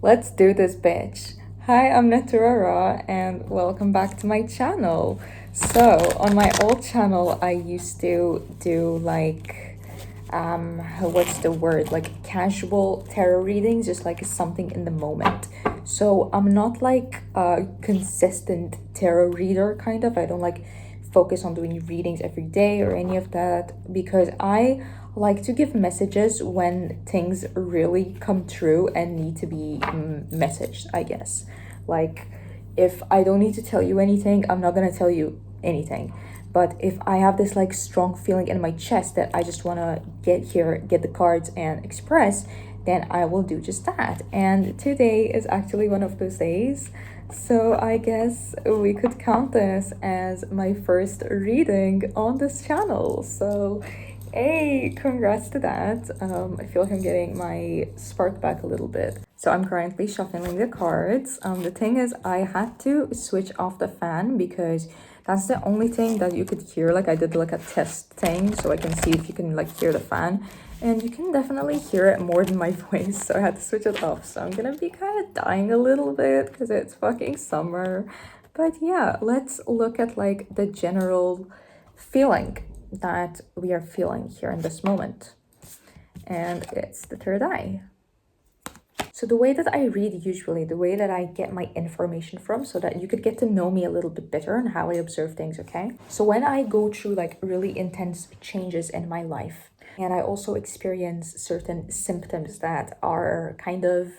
Let's do this, bitch. Hi, I'm Nettura and welcome back to my channel. So, on my old channel, I used to do what's the word? Like casual tarot readings, just like something in the moment. So, I'm not like a consistent tarot reader, kind of. I don't like focus on doing readings every day or any of that because I like to give messages when things really come true and need to be messaged, I guess. Like, if I don't need to tell you anything, I'm not gonna tell you anything. But if I have this like strong feeling in my chest that I just want to get here, get the cards and express, then I will do just that. And today is actually one of those days. So I guess we could count this as my first reading on this channel. So hey, congrats to that. I feel like I'm getting my spark back a little bit. So I'm currently shuffling the cards. The thing is, I had to switch off the fan because that's the only thing that you could hear. Like, I did like a test thing so I can see if you can like hear the fan, and you can definitely hear it more than my voice, so I had to switch it off. So I'm gonna be kind of dying a little bit because it's fucking summer. But yeah, let's look at like the general feeling that we are feeling here in this moment. And it's the third eye. So the way that I read usually, the way that I get my information from, so that you could get to know me a little bit better and how I observe things, okay? So when I go through like really intense changes in my life, and I also experience certain symptoms that are kind of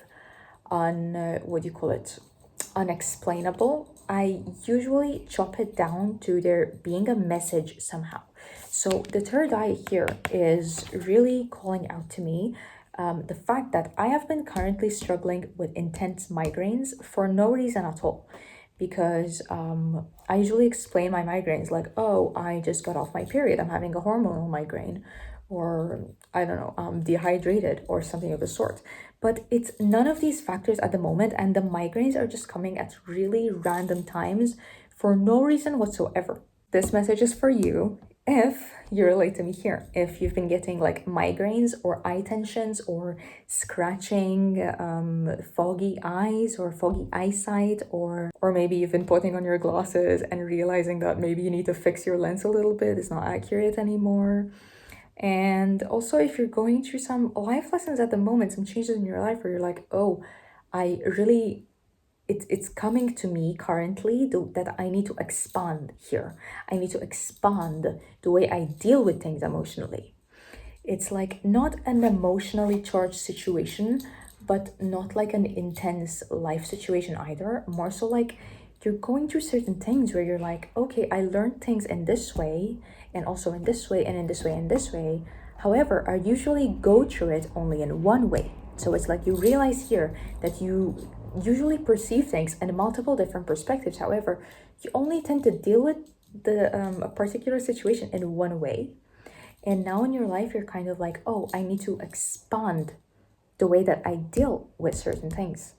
unexplainable, I usually chop it down to there being a message somehow. So the third eye here is really calling out to me the fact that I have been currently struggling with intense migraines for no reason at all. Because I usually explain my migraines like, oh, I just got off my period, I'm having a hormonal migraine, or I don't know, I'm dehydrated or something of the sort. But it's none of these factors at the moment, and the migraines are just coming at really random times for no reason whatsoever. This message is for you if you relate to me here. If you've been getting like migraines or eye tensions or scratching, foggy eyes or foggy eyesight, or maybe you've been putting on your glasses and realizing that maybe you need to fix your lens a little bit, it's not accurate anymore. And also, if you're going through some life lessons at the moment, some changes in your life where you're like, oh, I really, it's coming to me currently that I need to expand here. I need to expand the way I deal with things emotionally. It's like not an emotionally charged situation, but not like an intense life situation either. More so like you're going through certain things where you're like, okay, I learned things in this way, and also in this way, and in this way, and this way. However, I usually go through it only in one way. So it's like you realize here that you usually perceive things in multiple different perspectives. However, you only tend to deal with a particular situation in one way. And now in your life, you're kind of like, oh, I need to expand the way that I deal with certain things.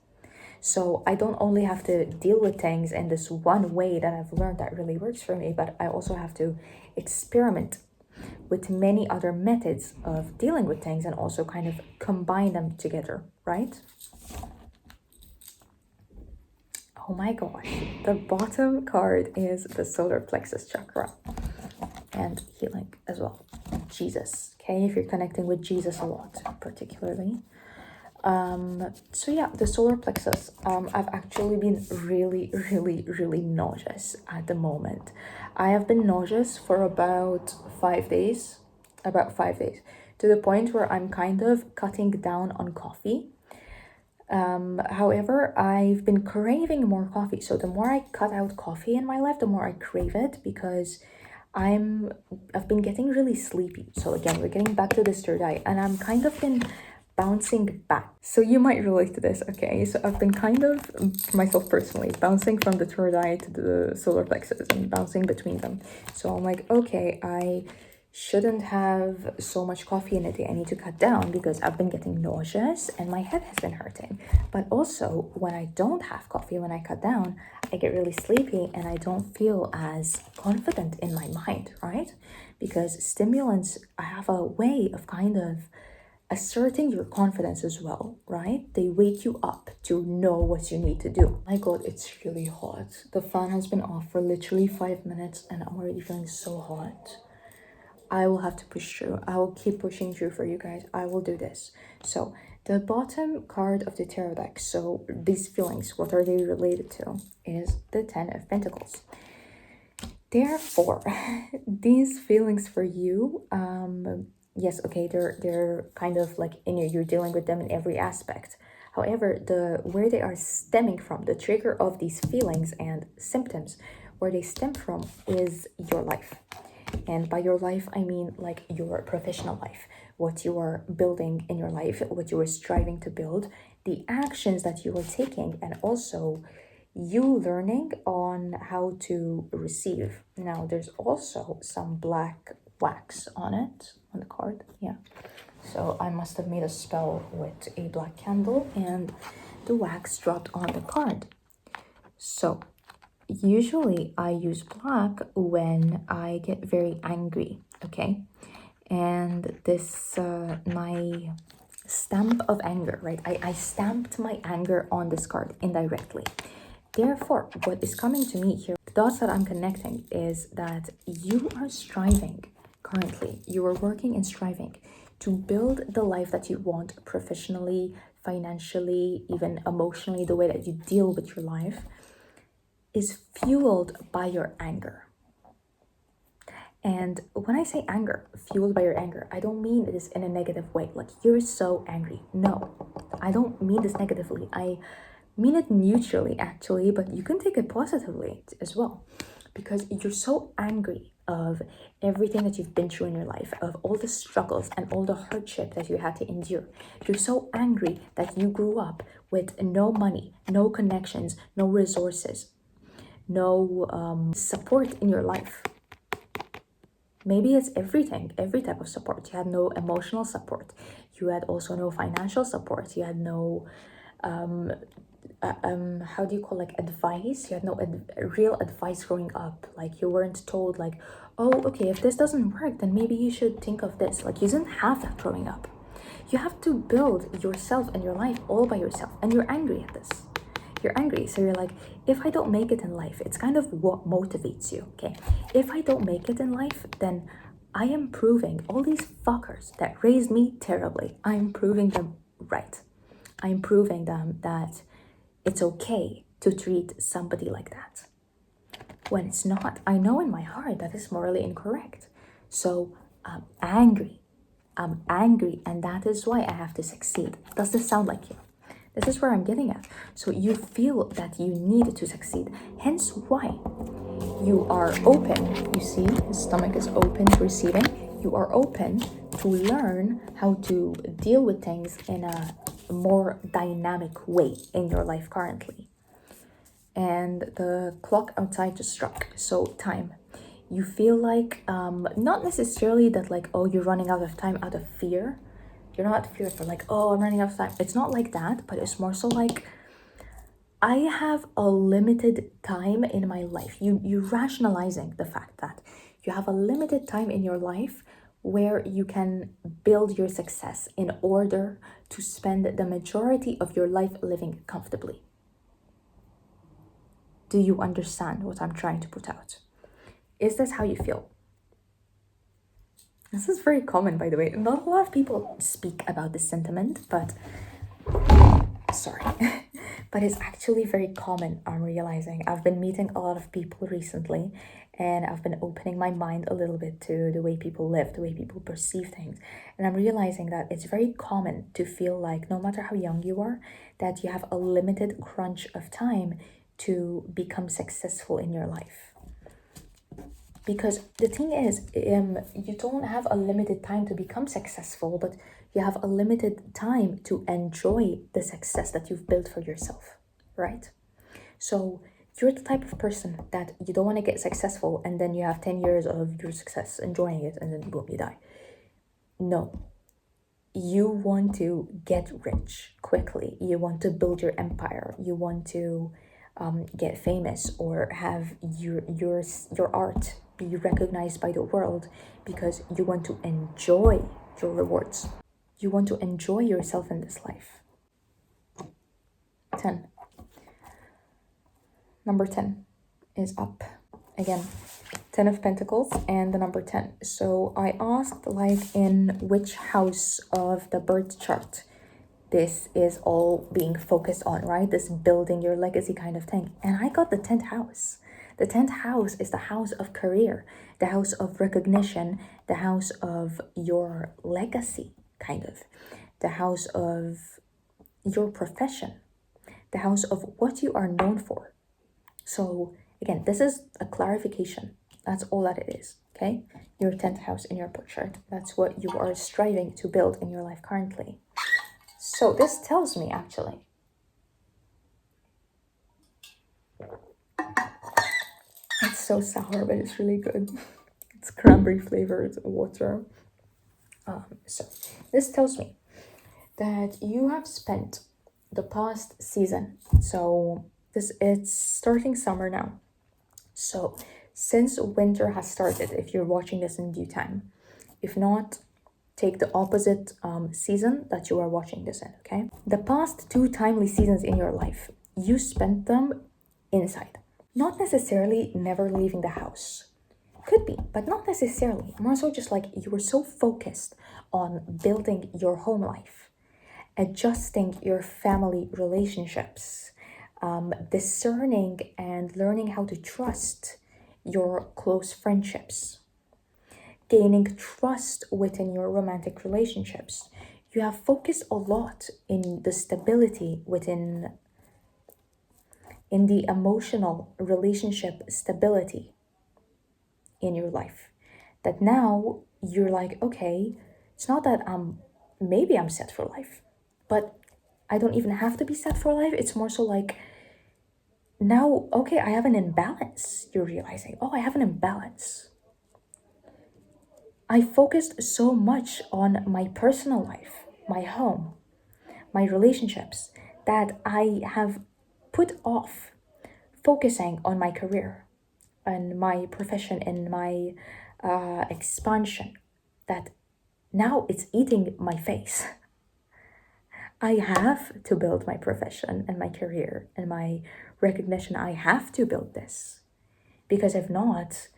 So I don't only have to deal with things in this one way that I've learned that really works for me, but I also have to experiment with many other methods of dealing with things and also kind of combine them together, right? Oh my gosh, the bottom card is the solar plexus chakra and healing as well. Jesus, okay, if you're connecting with Jesus a lot, particularly. So yeah, the solar plexus, I've actually been really nauseous at the moment. I have been nauseous for about 5 days, to the point where I'm kind of cutting down on coffee. However, I've been craving more coffee. So the more I cut out coffee in my life, the more I crave it, because I've been getting really sleepy. So again, we're getting back to this third eye, and I'm kind of been bouncing back. So you might relate to this, okay? So I've been kind of, myself personally, bouncing from the third eye to the solar plexus and bouncing between them. So I'm like, okay, I shouldn't have so much coffee in a day. I need to cut down because I've been getting nauseous and my head has been hurting. But also, when I don't have coffee, when I cut down, I get really sleepy and I don't feel as confident in my mind, right? Because stimulants have a way of kind of asserting your confidence as well, right? They wake you up to know what you need to do. My God, it's really hot. The fan has been off for literally 5 minutes and I'm already feeling so hot. I will have to push through. I will keep pushing through for you guys. I will do this. So the bottom card of the tarot deck, so these feelings, what are they related to, is the 10 of Pentacles. Therefore, these feelings for you, yes, okay, they're kind of like in you, you're dealing with them in every aspect. However, where they are stemming from, the trigger of these feelings and symptoms, where they stem from is your life. And by your life, I mean like your professional life, what you are building in your life, what you are striving to build, the actions that you are taking, and also you learning on how to receive. Now, there's also some black wax on it, on the card, yeah. So I must have made a spell with a black candle and the wax dropped on the card. So usually I use black when I get very angry, okay? And this, my stamp of anger, right? I stamped my anger on this card indirectly. Therefore, what is coming to me here, the dots that I'm connecting is that you are striving currently, you are working and striving to build the life that you want professionally, financially, even emotionally, the way that you deal with your life is fueled by your anger. And when I say anger, fueled by your anger, I don't mean this in a negative way, like you're so angry. No, I don't mean this negatively. I mean it neutrally, actually, but you can take it positively as well, because you're so angry of everything that you've been through in your life, of all the struggles and all the hardship that you had to endure. You're so angry that you grew up with no money, no connections, no resources, no support in your life. Maybe it's everything, every type of support. You had no emotional support. You had also no financial support. You had no, how do you call, like, advice? You had no real advice growing up. Like, you weren't told, like, oh, okay, if this doesn't work, then maybe you should think of this. Like, you didn't have that growing up. You have to build yourself and your life all by yourself. And you're angry at this. You're angry, so you're like, if I don't make it in life, it's kind of what motivates you, okay? If I don't make it in life, then I am proving all these fuckers that raised me terribly, I'm proving them right. I'm proving them that it's okay to treat somebody like that. When it's not, I know in my heart that is morally incorrect. So I'm angry. I'm angry, and that is why I have to succeed. Does this sound like you? This is where I'm getting at. So you feel that you need to succeed. Hence why you are open. You see, his stomach is open to receiving. You are open to learn how to deal with things in a more dynamic way in your life currently. And the clock outside just struck. So time. You feel like, not necessarily that like, oh, you're running out of time out of fear. You're not fearful, like, oh, I'm running out of time. It's not like that, but it's more so like, I have a limited time in my life. You're rationalizing the fact that you have a limited time in your life where you can build your success in order to spend the majority of your life living comfortably. Do you understand what I'm trying to put out? Is this how you feel? This is very common, by the way. Not a lot of people speak about this sentiment, but sorry. But it's actually very common, I'm realizing. I've been meeting a lot of people recently, and I've been opening my mind a little bit to the way people live, the way people perceive things. And I'm realizing that it's very common to feel like, no matter how young you are, that you have a limited crunch of time to become successful in your life. Because the thing is, you don't have a limited time to become successful, but you have a limited time to enjoy the success that you've built for yourself, right? So you're the type of person that you don't want to get successful and then you have 10 years of your success, enjoying it, and then boom, you die. No. You want to get rich quickly. You want to build your empire. You want to get famous or have your art be recognized by the world because you want to enjoy your rewards. You want to enjoy yourself in this life. 10. Number 10 is up. Again, 10 of Pentacles and the number 10. So I asked like in which house of the birth chart this is all being focused on, right? This building your legacy kind of thing. And I got the 10th house. The 10th house is the house of career, the house of recognition, the house of your legacy, kind of. The house of your profession, the house of what you are known for. So again, this is a clarification. That's all that it is, okay? Your 10th house in your birth chart. That's what you are striving to build in your life currently. So this tells me actually, it's so sour, but it's really good. It's cranberry flavored water. So this tells me that you have spent the past season. So it's starting summer now. So since winter has started, if you're watching this in due time, if not, take the opposite season that you are watching this in, okay? The past 2 timely seasons in your life, you spent them inside. Not necessarily never leaving the house. Could be, but not necessarily. More so just like you were so focused on building your home life, adjusting your family relationships, discerning and learning how to trust your close friendships, gaining trust within your romantic relationships. You have focused a lot in the stability in the emotional relationship stability in your life. That now you're like, okay, it's not that maybe I'm set for life, but I don't even have to be set for life. It's more so like, now, okay, I have an imbalance. You're realizing, oh, I have an imbalance. I focused so much on my personal life, my home, my relationships, that I have put off focusing on my career and my profession and my expansion, that now it's eating my face. I have to build my profession and my career and my recognition. I have to build this, because if not,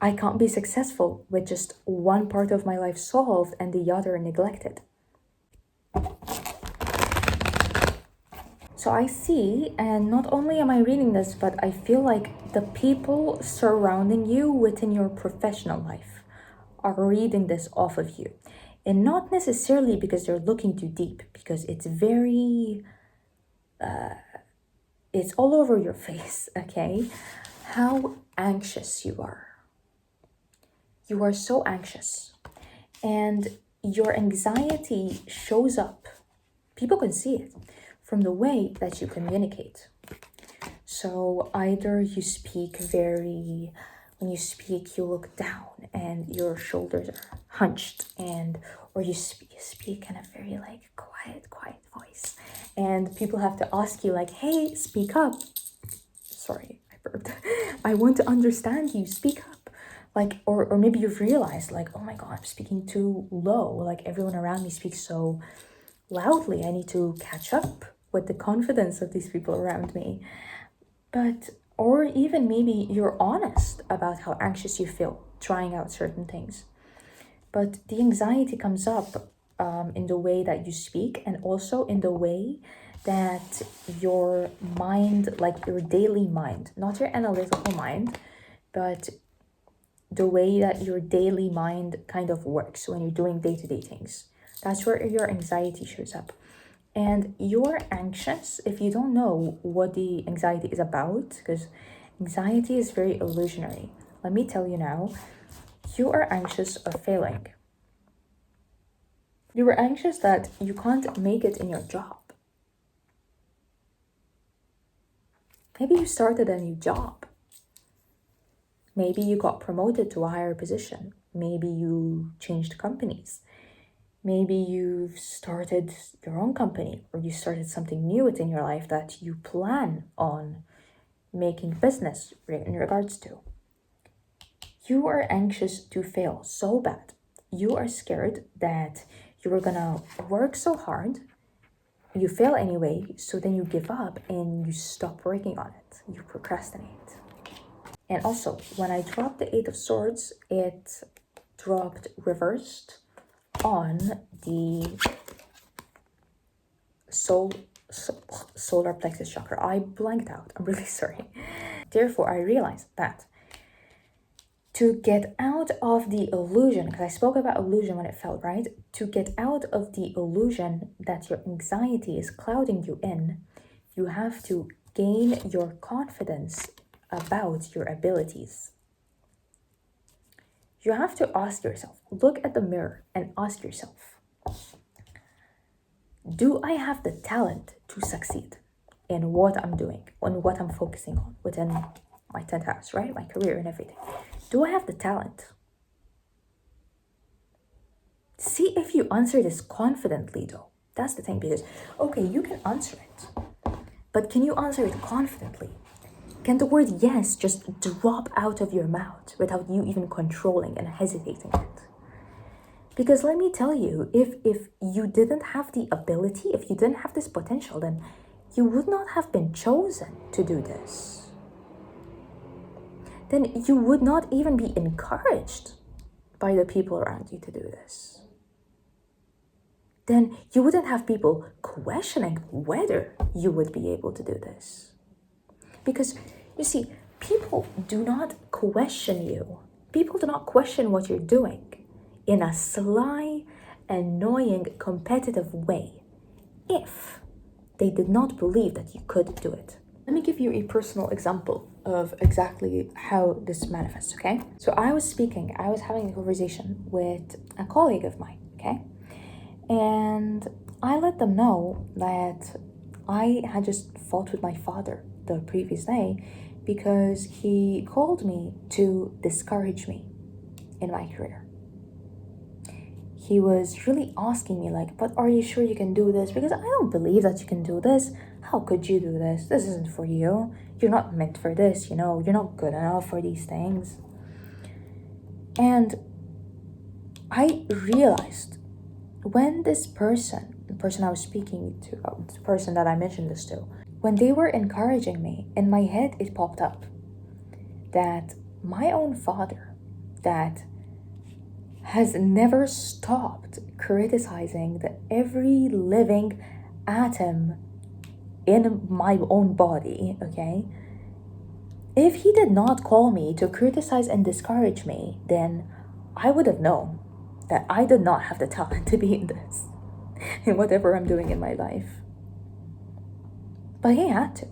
I can't be successful with just one part of my life solved and the other neglected. So I see, and not only am I reading this, but I feel like the people surrounding you within your professional life are reading this off of you. And not necessarily because they're looking too deep, because it's very, it's all over your face, okay? How anxious you are. You are so anxious. And your anxiety shows up. People can see it from the way that you communicate. So either you speak when you speak, you look down and your shoulders are hunched, or you speak in a very like quiet voice. And people have to ask you like, hey, speak up. Sorry, I burped. I want to understand you, speak up. Like, or maybe you've realized like, oh my God, I'm speaking too low. Like everyone around me speaks so loudly. I need to catch up with the confidence of these people around me. But, or even maybe you're honest about how anxious you feel trying out certain things. But the anxiety comes up in the way that you speak, and also in the way that your mind, like your daily mind, not your analytical mind, but the way that your daily mind kind of works when you're doing day-to-day things. That's where your anxiety shows up. And you're anxious if you don't know what the anxiety is about, because anxiety is very illusionary. Let me tell you now, you are anxious of failing. You were anxious that you can't make it in your job. Maybe you started a new job. Maybe you got promoted to a higher position. Maybe you changed companies. Maybe you've started your own company, or you started something new within your life that you plan on making business in regards to. You are anxious to fail so bad. You are scared that You were gonna work so hard, you fail anyway, so then you give up and you stop working on it. You procrastinate. And also, when I dropped the Eight of Swords, it dropped reversed on the solar plexus chakra. I blanked out. I'm really sorry. Therefore, I realized that to get out of the illusion, because I spoke about illusion when it fell, right? To get out of the illusion that your anxiety is clouding you in, you have to gain your confidence about your abilities. You have to ask yourself, look at the mirror and ask yourself, do I have the talent to succeed in what I'm doing, on what I'm focusing on within my 10th house, right? My career and everything. Do I have the talent? See if you answer this confidently, though. That's the thing, because, okay, you can answer it, but can you answer it confidently? Can the word yes just drop out of your mouth without you even controlling and hesitating it? Because let me tell you, if you didn't have the ability, if you didn't have this potential, then you would not have been chosen to do this. Then you would not even be encouraged by the people around you to do this. Then you wouldn't have people questioning whether you would be able to do this. Because, you see, people do not question you. People do not question what you're doing in a sly, annoying, competitive way if they did not believe that you could do it. Let me give you a personal example of exactly how this manifests, okay? So I was having a conversation with a colleague of mine, okay? And I let them know that I had just fought with my father the previous day because he called me to discourage me in my career. He was really asking me like, but are you sure you can do this? Because I don't believe that you can do this. How could you do this? This isn't for you. You're not meant for this, you know. You're not good enough for these things. And I realized when this person, the person I was speaking to, the person that I mentioned this to, when they were encouraging me, in my head it popped up that my own father, that has never stopped criticizing every living atom in my own body, okay? If he did not call me to criticize and discourage me, then I would have known that I did not have the talent to be in this, in whatever I'm doing in my life. But he had to.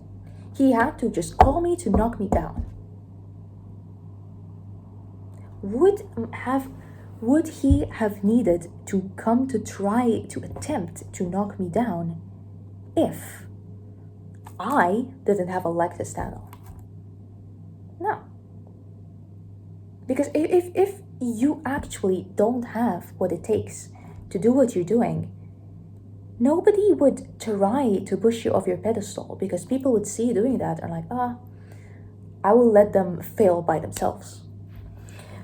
He had to just call me to knock me down. Would he have needed to come to try to attempt to knock me down if I didn't have a leg to stand on? No. Because if you actually don't have what it takes to do what you're doing, nobody would try to push you off your pedestal, because people would see you doing that and like, I will let them fail by themselves.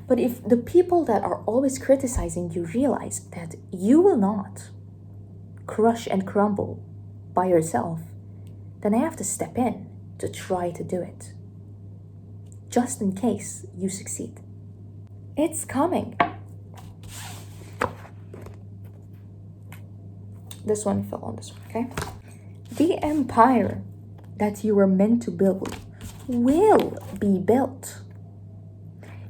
But if the people that are always criticizing you realize that you will not crush and crumble by yourself, then I have to step in to try to do it, just in case you succeed. It's coming. This one fell on this one, okay? The empire that you were meant to build will be built.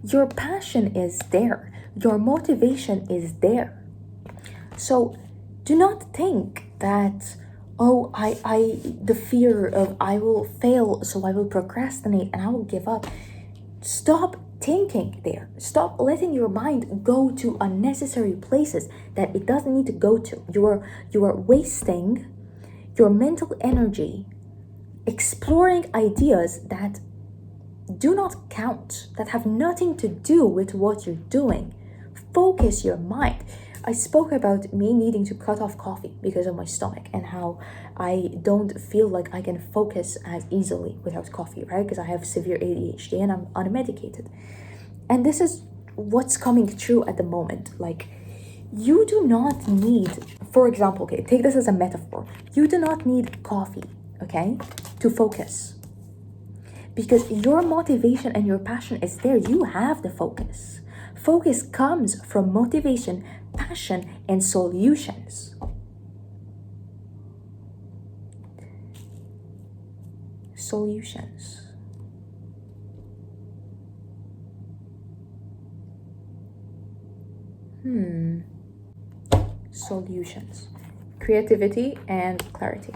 Your passion is there. Your motivation is there. So do not think that, the fear of I will fail, so I will procrastinate and I will give up. Stop thinking there. Stop letting your mind go to unnecessary places that it doesn't need to go to. You are wasting your mental energy exploring ideas that do not count, that have nothing to do with what you're doing. Focus your mind. I spoke about me needing to cut off coffee because of my stomach and how I don't feel like I can focus as easily without coffee, right? Because I have severe ADHD and I'm unmedicated. And this is what's coming true at the moment. Like, You do not need, for example, okay, take this as a metaphor. You do not need coffee, okay, to focus. Because your motivation and your passion is there. You have the focus. Focus comes from motivation, passion, and solutions. Solutions. Solutions. Creativity and clarity.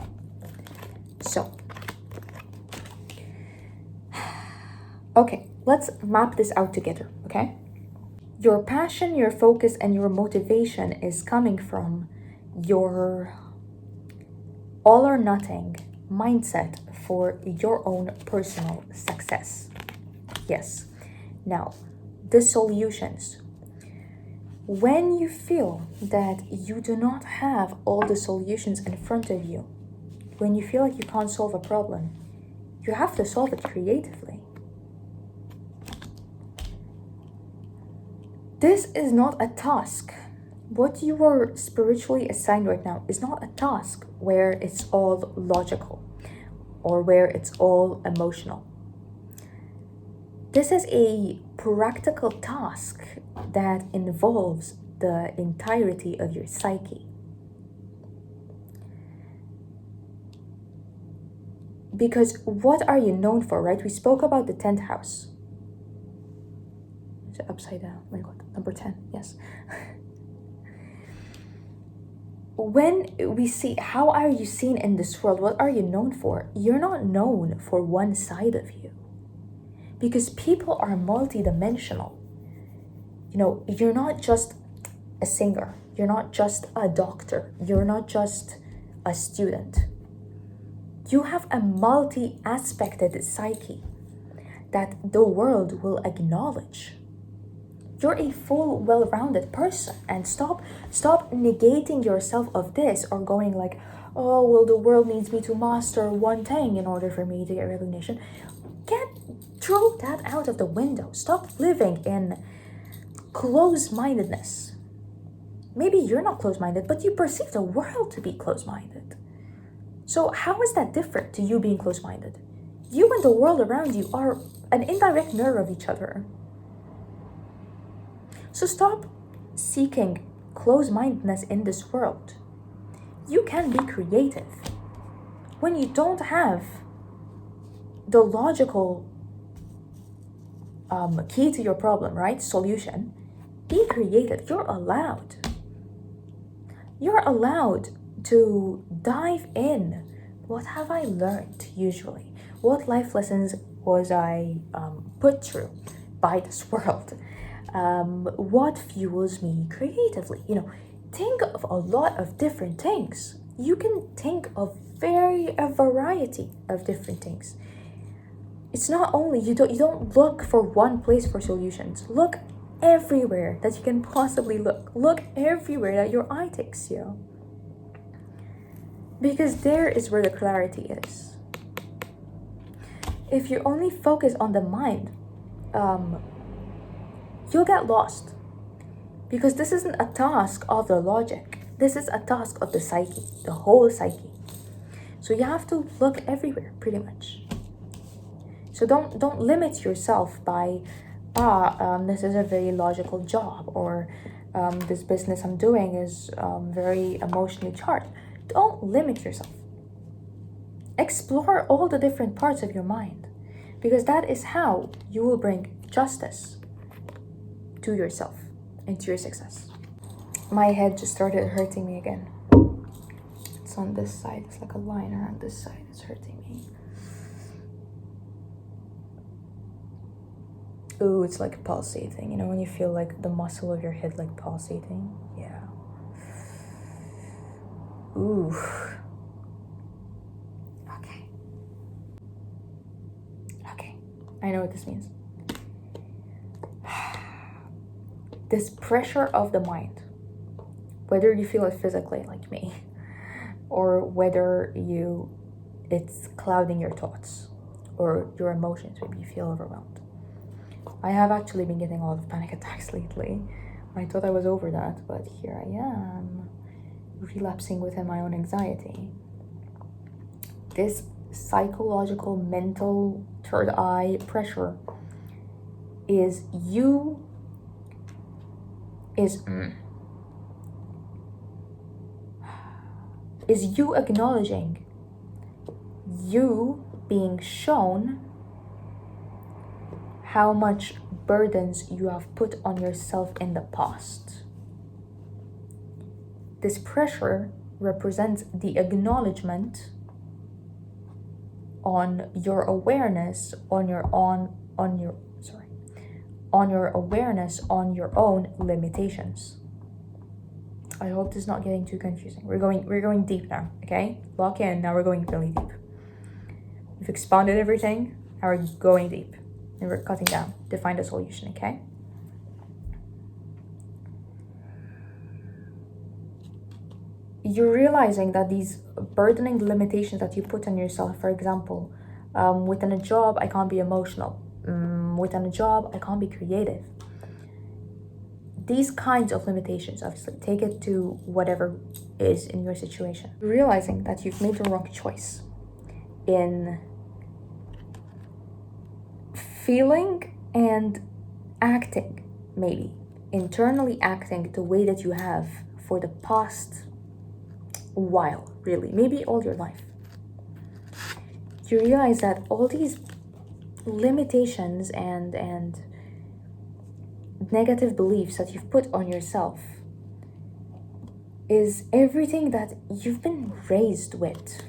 So, okay, let's map this out together, okay? Your passion, your focus, and your motivation is coming from your all or nothing mindset for your own personal success. Yes. Now, the solutions. When you feel that you do not have all the solutions in front of you, when you feel like you can't solve a problem, you have to solve it creatively. This is not a task. What you are spiritually assigned right now is not a task where it's all logical or where it's all emotional. This is a practical task that involves the entirety of your psyche. Because what are you known for, right? We spoke about the 10th house. Is it upside down? Oh my God, number 10, yes. When we see how are you seen in this world, what are you known for? You're not known for one side of you. Because people are multidimensional. You know, you're not just a singer. You're not just a doctor. You're not just a student. You have a multi-aspected psyche that the world will acknowledge. You're a full, well-rounded person, and stop negating yourself of this or going like, oh, well, the world needs me to master one thing in order for me to get recognition. Throw that out of the window. Stop living in close-mindedness. Maybe you're not close-minded, but you perceive the world to be close-minded. So how is that different to you being close-minded? You and the world around you are an indirect mirror of each other. So stop seeking close-mindedness in this world. You can be creative. When you don't have the logical key to your problem, right? Solution. Be creative. You're allowed. You're allowed to dive in. What have I learned usually? What life lessons was I put through by this world? What fuels me creatively? You know, think of a lot of different things. You can think of a variety of different things. It's not only, you don't look for one place for solutions. Look everywhere that you can possibly look. Look everywhere that your eye takes you. Because there is where the clarity is. If you only focus on the mind, you'll get lost. Because this isn't a task of the logic. This is a task of the psyche, the whole psyche. So you have to look everywhere, pretty much. So don't limit yourself by, this is a very logical job, or this business I'm doing is very emotionally charged. Don't limit yourself. Explore all the different parts of your mind, because that is how you will bring justice to yourself and to your success. My head just started hurting me again. It's on this side. It's like a line around this side. It's hurting me. Ooh, it's like pulsating. You know when you feel like the muscle of your head like pulsating? Yeah. Ooh. Okay. I know what this means. This pressure of the mind, whether you feel it physically like me, or whether it's clouding your thoughts or your emotions, maybe you feel overwhelmed. I have actually been getting a lot of panic attacks lately, I thought I was over that, but here I am, relapsing within my own anxiety. This psychological, mental, third eye pressure is you acknowledging, you being shown how much burdens you have put on yourself in the past. This pressure represents the acknowledgement on your awareness, on your awareness on your own limitations. I hope this is not getting too confusing. We're going deep now, okay? Lock in. Now we're going really deep. We've expounded everything. Now we're going deep. And we're cutting down to find a solution, okay? You're realizing that these burdening limitations that you put on yourself, for example, within a job, I can't be emotional. Within a job, I can't be creative. These kinds of limitations, obviously, take it to whatever is in your situation. Realizing that you've made the wrong choice in feeling and acting, maybe internally acting the way that you have for the past while, really, maybe all your life. You realize that all these limitations and negative beliefs that you've put on yourself is everything that you've been raised with.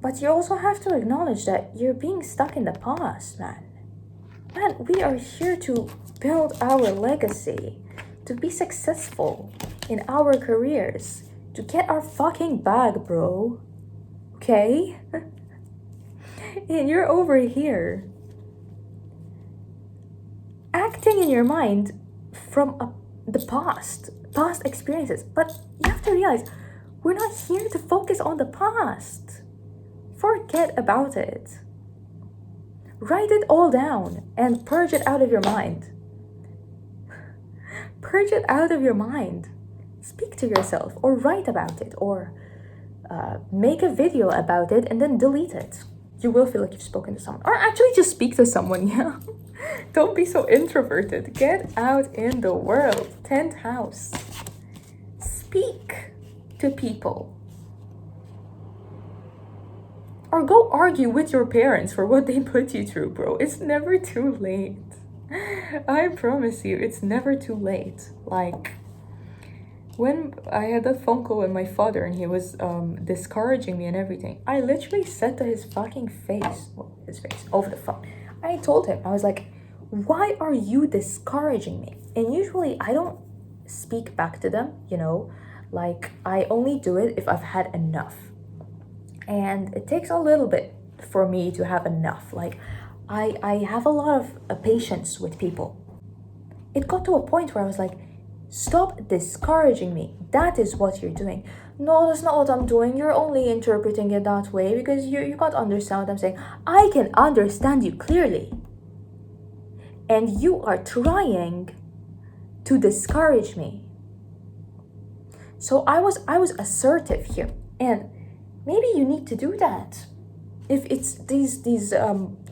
But you also have to acknowledge that you're being stuck in the past, man. Man, we are here to build our legacy, to be successful in our careers, to get our fucking bag, bro. Okay? And you're over here acting in your mind from the past experiences. But you have to realize, we're not here to focus on the past. Forget about it. Write it all down and purge it out of your mind. Purge it out of your mind. Speak to yourself, or write about it, or make a video about it and then delete it. You will feel like you've spoken to someone. Or actually just speak to someone, yeah? Don't be so introverted. Get out in the world. 10th house. Speak to people. Or go argue with your parents for what they put you through, bro. It's never too late. I promise you, it's never too late. Like, when I had that phone call with my father and he was discouraging me and everything, I literally said to his fucking face, over the phone, I told him, I was like, why are you discouraging me? And usually I don't speak back to them, you know, like I only do it if I've had enough. And it takes a little bit for me to have enough. Like, I have a lot of patience with people. It got to a point where I was like, stop discouraging me. That is what you're doing. No, that's not what I'm doing. You're only interpreting it that way because you can't understand what I'm saying. I can understand you clearly. And you are trying to discourage me. So I was assertive here. And maybe you need to do that. If it's these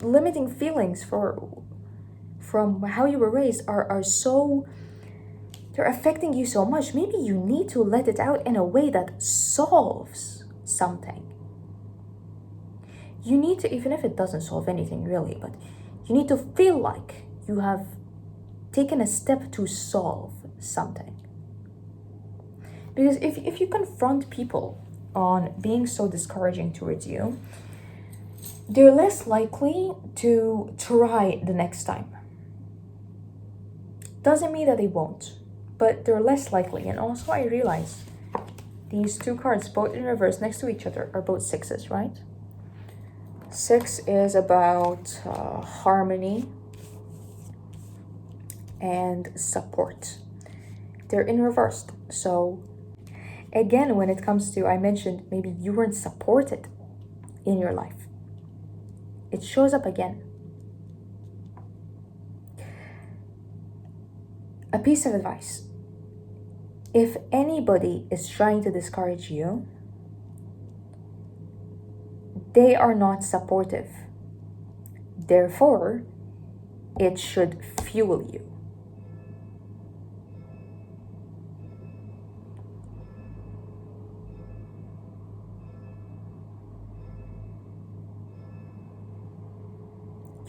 limiting feelings from how you were raised are so, they're affecting you so much, maybe you need to let it out in a way that solves something. You need to, even if it doesn't solve anything really, but you need to feel like you have taken a step to solve something. Because if you confront people on being so discouraging towards you, they're less likely to try the next time. Doesn't mean that they won't, but they're less likely. And also I realize these two cards, both in reverse next to each other, are both sixes, right? 6 is about harmony and support. They're in reverse. So again, when it comes to, I mentioned maybe you weren't supported in your life. It shows up again. A piece of advice. If anybody is trying to discourage you, they are not supportive. Therefore, it should fuel you.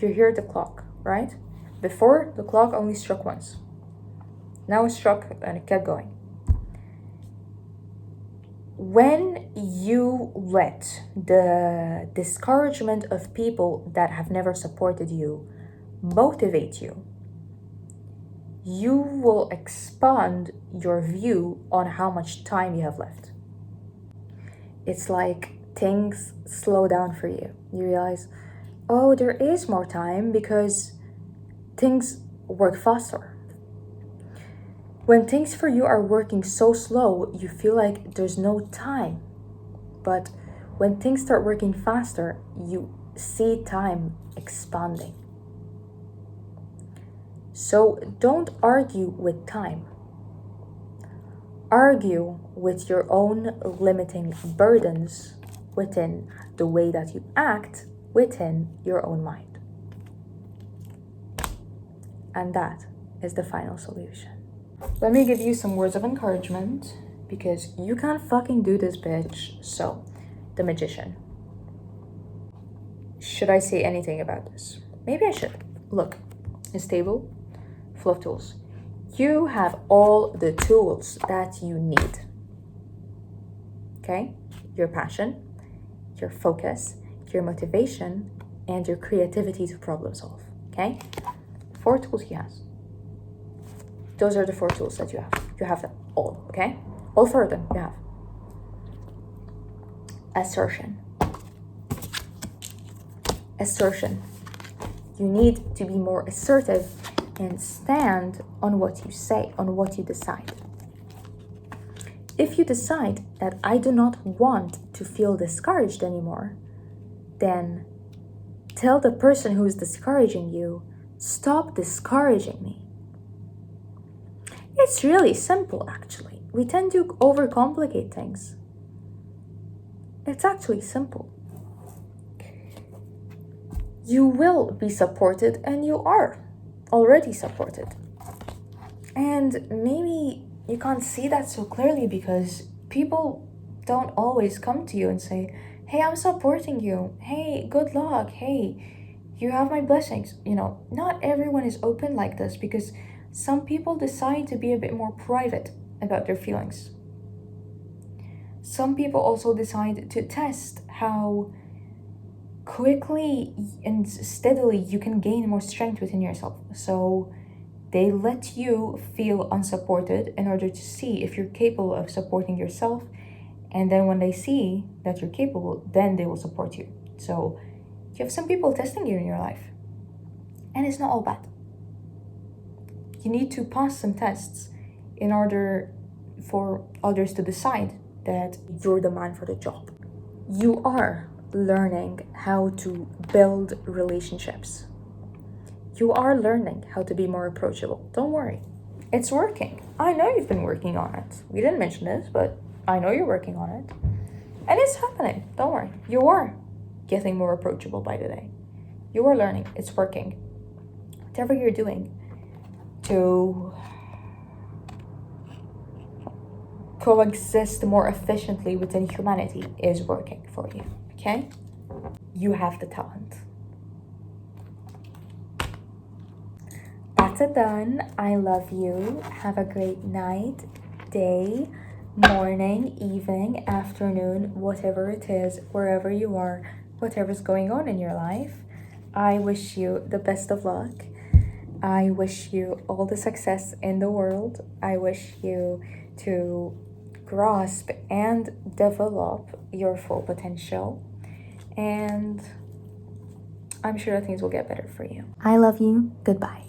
You hear the clock, right? Before, the clock only struck once. Now it struck and it kept going. When you let the discouragement of people that have never supported you motivate you, you will expand your view on how much time you have left. It's like things slow down for you. You realize, oh, there is more time because things work faster. When things for you are working so slow, you feel like there's no time. But when things start working faster, you see time expanding. So don't argue with time. Argue with your own limiting burdens within the way that you act within your own mind. And that is the final solution. Let me give you some words of encouragement because you can't fucking do this, bitch. So, the magician. Should I say anything about this? Maybe I should. Look, it's stable, full of tools. You have all the tools that you need. Okay? Your passion, your focus, your motivation, and your creativity to problem solve. Okay? 4 tools he has. Those are the 4 tools that you have. You have them all, okay? All 4 of them you have. Assertion. Assertion. You need to be more assertive and stand on what you say, on what you decide. If you decide that I do not want to feel discouraged anymore, then tell the person who is discouraging you, stop discouraging me. It's really simple, actually. We tend to overcomplicate things. It's actually simple. You will be supported, and you are already supported. And maybe you can't see that so clearly because people don't always come to you and say, hey, I'm supporting you. Hey, good luck. Hey, you have my blessings. You know, not everyone is open like this because some people decide to be a bit more private about their feelings. Some people also decide to test how quickly and steadily you can gain more strength within yourself. So they let you feel unsupported in order to see if you're capable of supporting yourself. And then when they see that you're capable, then they will support you. So you have some people testing you in your life. And it's not all bad. You need to pass some tests in order for others to decide that you're the man for the job. You are learning how to build relationships. You are learning how to be more approachable. Don't worry. It's working. I know you've been working on it. We didn't mention this, but I know you're working on it. And it's happening. Don't worry. You are getting more approachable by the day. You are learning. It's working. Whatever you're doing to coexist more efficiently within humanity is working for you, okay? You have the talent. That's it done. I love you. Have a great night, day, morning, evening, afternoon, whatever it is, wherever you are, whatever's going on in your life. I wish you the best of luck. I wish you all the success in the world. I wish you to grasp and develop your full potential. And I'm sure that things will get better for you. I love you. Goodbye.